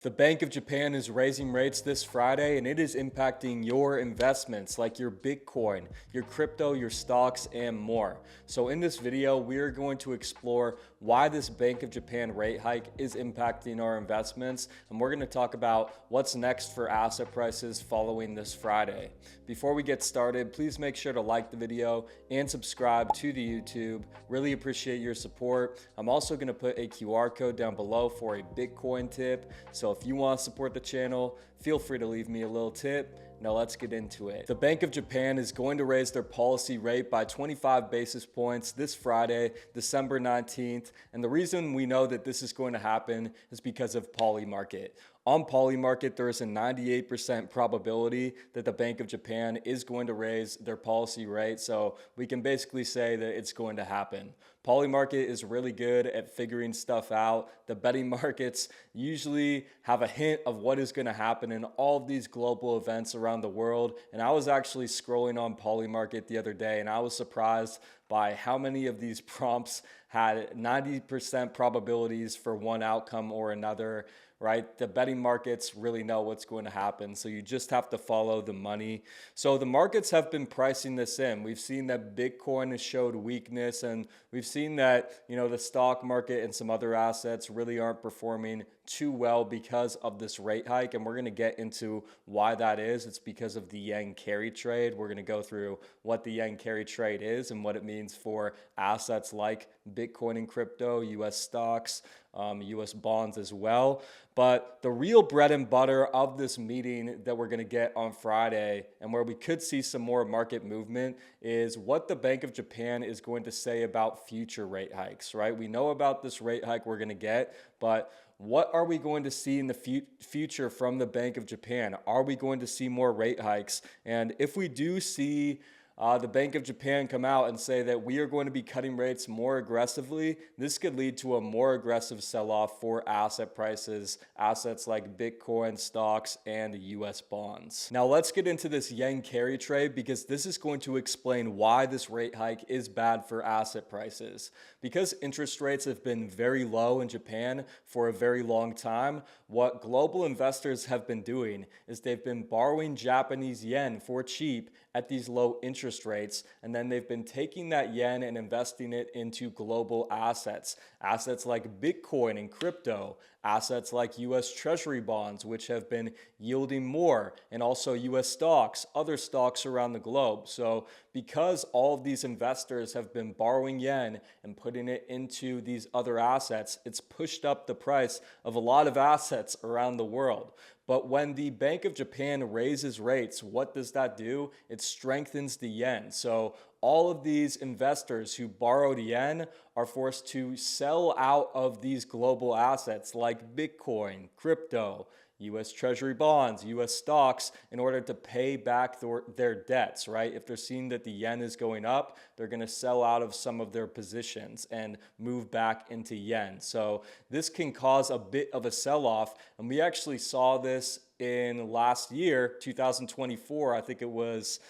The Bank of Japan is raising rates this Friday, and it is impacting your investments like your Bitcoin, your crypto, your stocks, and more. So in this video, we are going to explore why this Bank of Japan rate hike is impacting our investments, and we're going to talk about what's next for asset prices following this Friday. Before we get started, please make sure to like the video and subscribe to the YouTube. Really appreciate your support. I'm also going to put a QR code down below for a Bitcoin tip. So if you want to support the channel, feel free to leave me a little tip. Now let's get into it. The Bank of Japan is going to raise their policy rate by 25 basis points this Friday, December 19th. And the reason we know that this is going to happen is because of Polymarket. On Polymarket, there is a 98% probability that the Bank of Japan is going to raise their policy rate. So we can basically say that it's going to happen. Polymarket is really good at figuring stuff out. The betting markets usually have a hint of what is going to happen in all of these global events around the world. And I was actually scrolling on Polymarket the other day, and I was surprised by how many of these prompts had 90% probabilities for one outcome or another. Right? The betting markets really know what's going to happen. So you just have to follow the money. So the markets have been pricing this in. We've seen that Bitcoin has showed weakness, and we've seen that, the stock market and some other assets really aren't performing too well because of this rate hike. And we're going to get into why that is. It's because of the yen carry trade. We're going to go through what the yen carry trade is and what it means for assets like Bitcoin and crypto, US stocks, US bonds as well. But the real bread and butter of this meeting that we're going to get on Friday, and where we could see some more market movement, is what the Bank of Japan is going to say about future rate hikes, right? We know about this rate hike we're going to get, but what are we going to see in the future from the Bank of Japan? Are we going to see more rate hikes? And if we do see the Bank of Japan come out and say that we are going to be cutting rates more aggressively, this could lead to a more aggressive sell-off for asset prices, assets like Bitcoin, stocks, and US bonds. Now let's get into this yen carry trade, because this is going to explain why this rate hike is bad for asset prices. Because interest rates have been very low in Japan for a very long time, what global investors have been doing is they've been borrowing Japanese yen for cheap at these low interest rates, and then they've been taking that yen and investing it into global assets like Bitcoin and crypto, assets like US Treasury Bonds, which have been yielding more, and also US stocks, other stocks around the globe. So because all of these investors have been borrowing yen and putting it into these other assets, it's pushed up the price of a lot of assets around the world. But when the Bank of Japan raises rates, what does that do? It strengthens the yen. So all of these investors who borrowed yen are forced to sell out of these global assets like Bitcoin, crypto, US Treasury bonds, US stocks, in order to pay back their debts, right? If they're seeing that the yen is going up, they're going to sell out of some of their positions and move back into yen. So this can cause a bit of a sell-off, and we actually saw this in last year, 2024. I think it was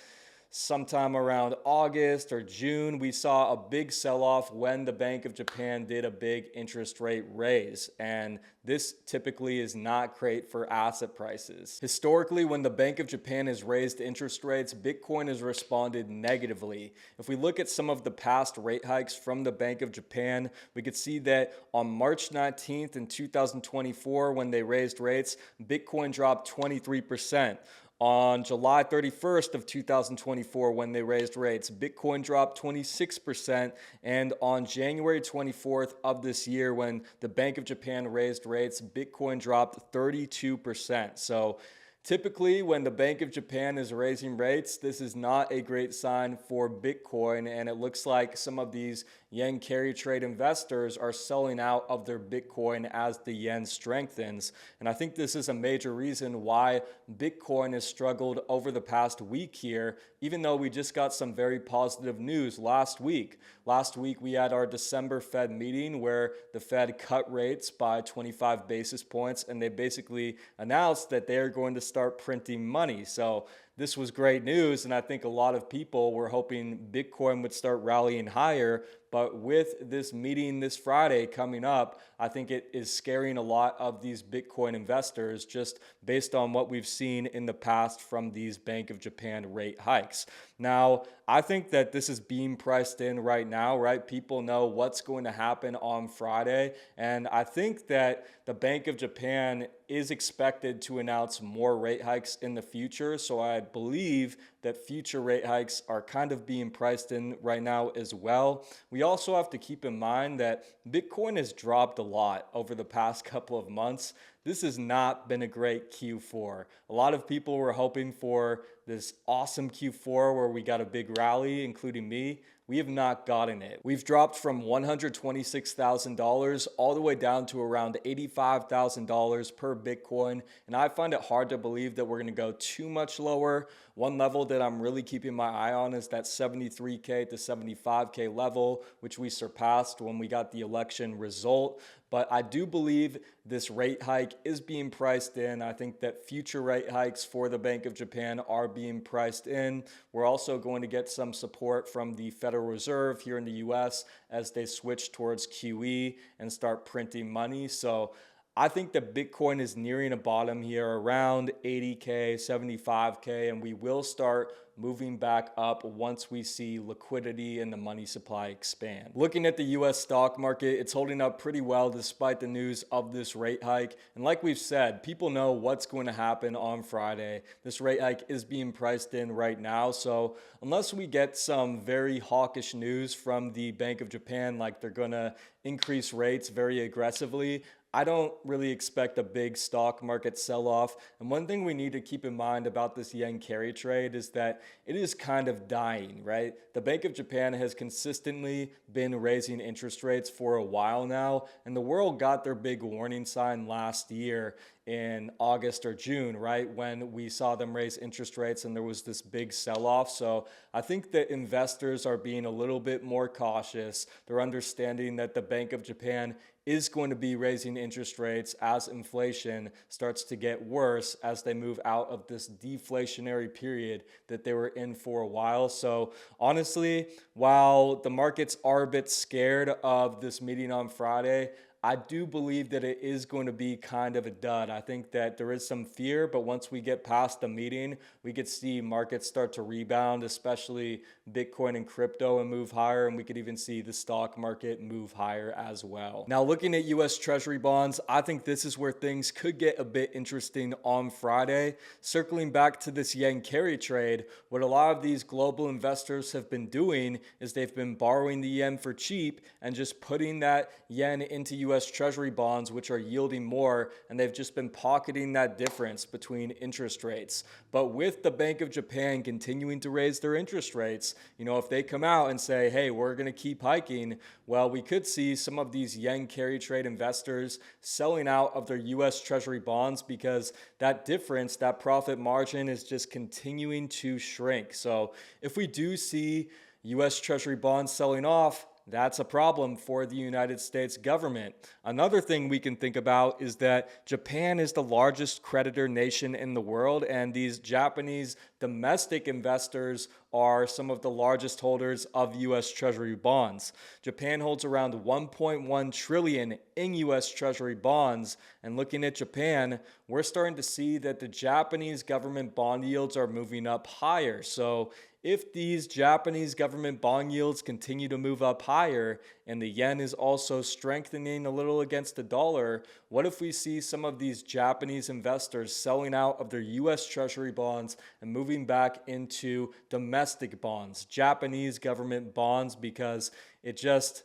sometime around August or June, we saw a big sell-off when the Bank of Japan did a big interest rate raise. And this typically is not great for asset prices. Historically, when the Bank of Japan has raised interest rates, Bitcoin has responded negatively. If we look at some of the past rate hikes from the Bank of Japan, we could see that on March 19th in 2024, when they raised rates, Bitcoin dropped 23%. On July 31st of 2024, when they raised rates, Bitcoin dropped 26%. And on January 24th of this year, when the Bank of Japan raised rates, Bitcoin dropped 32%. So typically, when the Bank of Japan is raising rates, this is not a great sign for Bitcoin, and it looks like some of these yen carry trade investors are selling out of their Bitcoin as the yen strengthens. And I think this is a major reason why Bitcoin has struggled over the past week here, even though we just got some very positive news last week. Last week, we had our December Fed meeting where the Fed cut rates by 25 basis points, and they basically announced that they are going to start printing money. So this was great news. And I think a lot of people were hoping Bitcoin would start rallying higher. But with this meeting this Friday coming up, I think it is scaring a lot of these Bitcoin investors just based on what we've seen in the past from these Bank of Japan rate hikes. Now, I think that this is being priced in right now, right? People know what's going to happen on Friday. And I think that the Bank of Japan is expected to announce more rate hikes in the future. So I believe that future rate hikes are kind of being priced in right now as well. We also have to keep in mind that Bitcoin has dropped a lot over the past couple of months. This has not been a great Q4. A lot of people were hoping for this awesome Q4 where we got a big rally, including me. We have not gotten it. We've dropped from $126,000 all the way down to around $85,000 per Bitcoin. And I find it hard to believe that we're going to go too much lower. One level that I'm really keeping my eye on is that 73K to 75K level, which we surpassed when we got the election result. But I do believe this rate hike is being priced in. I think that future rate hikes for the Bank of Japan are being priced in. We're also going to get some support from the Federal Reserve here in the US as they switch towards QE and start printing money. So I think that Bitcoin is nearing a bottom here around 80K, 75K, and we will start moving back up once we see liquidity and the money supply expand. Looking at the US stock market, it's holding up pretty well despite the news of this rate hike. And like we've said, people know what's going to happen on Friday. This rate hike is being priced in right now. So unless we get some very hawkish news from the Bank of Japan, like they're going to increase rates very aggressively, I don't really expect a big stock market sell-off. And one thing we need to keep in mind about this yen carry trade is that it is kind of dying, right? The Bank of Japan has consistently been raising interest rates for a while now, and the world got their big warning sign last year in August or June, right? When we saw them raise interest rates and there was this big sell-off. So I think that investors are being a little bit more cautious. They're understanding that the Bank of Japan is going to be raising interest rates as inflation starts to get worse as they move out of this deflationary period that they were in for a while. So honestly, while the markets are a bit scared of this meeting on Friday, I do believe that it is going to be kind of a dud. I think that there is some fear, but once we get past the meeting, we could see markets start to rebound, especially Bitcoin and crypto, and move higher, and we could even see the stock market move higher as well. Now, looking at US Treasury bonds, I think this is where things could get a bit interesting on Friday. Circling back to this yen carry trade, what a lot of these global investors have been doing is they've been borrowing the yen for cheap and just putting that yen into US Treasury bonds, which are yielding more, and they've just been pocketing that difference between interest rates. But with the Bank of Japan continuing to raise their interest rates, if they come out and say, hey, we're going to keep hiking, well, we could see some of these yen carry trade investors selling out of their US Treasury bonds because that difference, that profit margin is just continuing to shrink. So if we do see US Treasury bonds selling off, that's a problem for the United States government. Another thing we can think about is that Japan is the largest creditor nation in the world, and these Japanese domestic investors are some of the largest holders of US Treasury bonds. Japan holds around 1.1 trillion in US Treasury bonds, and looking at Japan, we're starting to see that the Japanese government bond yields are moving up higher. So if these Japanese government bond yields continue to move up higher and the yen is also strengthening a little against the dollar, what if we see some of these Japanese investors selling out of their US Treasury bonds and moving back into domestic bonds, Japanese government bonds, because it just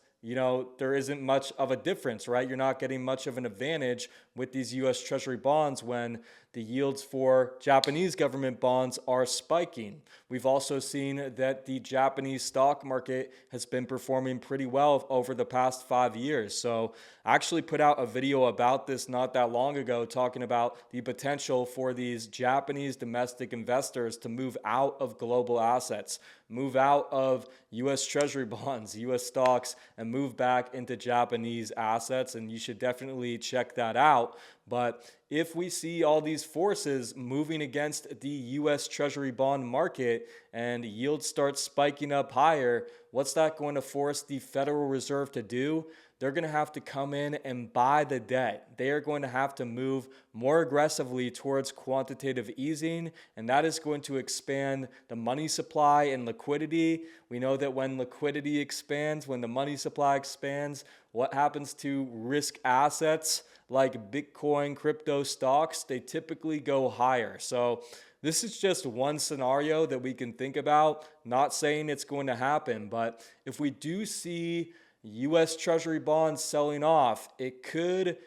there isn't much of a difference, right? You're not getting much of an advantage with these US Treasury bonds when the yields for Japanese government bonds are spiking. We've also seen that the Japanese stock market has been performing pretty well over the past 5 years. So I actually put out a video about this not that long ago, talking about the potential for these Japanese domestic investors to move out of global assets, move out of US Treasury bonds, US stocks, and move back into Japanese assets, and you should definitely check that out. But if we see all these forces moving against the US Treasury bond market and yields start spiking up higher, what's that going to force the Federal Reserve to do? They're going to have to come in and buy the debt. They are going to have to move more aggressively towards quantitative easing, and that is going to expand the money supply and liquidity. We know that when liquidity expands, when the money supply expands, what happens to risk assets like Bitcoin, crypto stocks? They typically go higher. So this is just one scenario that we can think about, not saying it's going to happen, but if we do see US Treasury bonds selling off, it could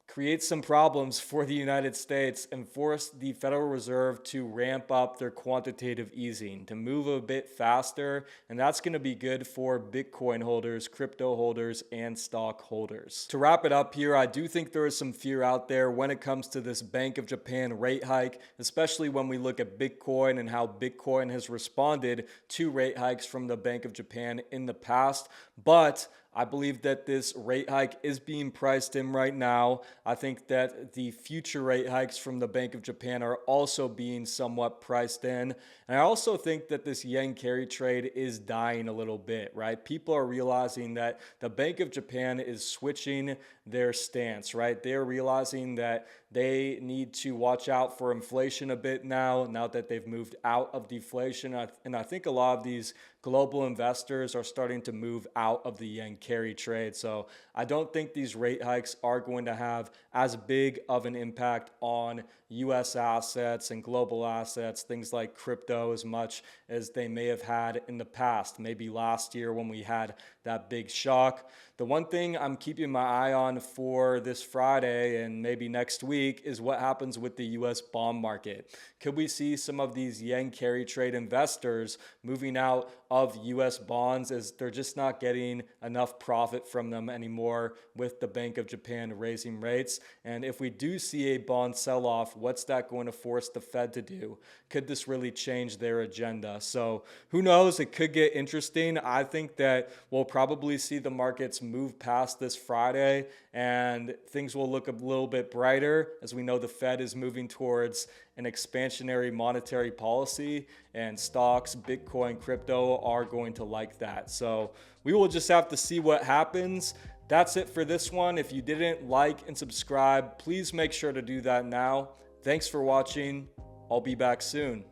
create some problems for the United States and force the Federal Reserve to ramp up their quantitative easing, to move a bit faster, and that's going to be good for Bitcoin holders, crypto holders, and stock holders. To wrap it up here, I do think there is some fear out there when it comes to this Bank of Japan rate hike, especially when we look at Bitcoin and how Bitcoin has responded to rate hikes from the Bank of Japan in the past. But I believe that this rate hike is being priced in right now. I think that the future rate hikes from the Bank of Japan are also being somewhat priced in. And I also think that this yen carry trade is dying a little bit, right? People are realizing that the Bank of Japan is switching their stance, right? They're realizing that they need to watch out for inflation a bit now that they've moved out of deflation. And I think a lot of these global investors are starting to move out of the yen carry trade. So I don't think these rate hikes are going to have as big of an impact on US assets and global assets, things like crypto, as much as they may have had in the past, maybe last year when we had that big shock. The one thing I'm keeping my eye on for this Friday and maybe next week is what happens with the US bond market. Could we see some of these yen carry trade investors moving out of US bonds as they're just not getting enough profit from them anymore with the Bank of Japan raising rates? And if we do see a bond sell-off, what's that going to force the Fed to do? Could this really change their agenda? So who knows? It could get interesting. I think that we'll probably see the markets move past this Friday and things will look a little bit brighter, as we know the Fed is moving towards an expansionary monetary policy, and stocks, Bitcoin, crypto are going to like that. So we will just have to see what happens. That's it for this one. If you didn't like and subscribe, please make sure to do that now. Thanks for watching. I'll be back soon.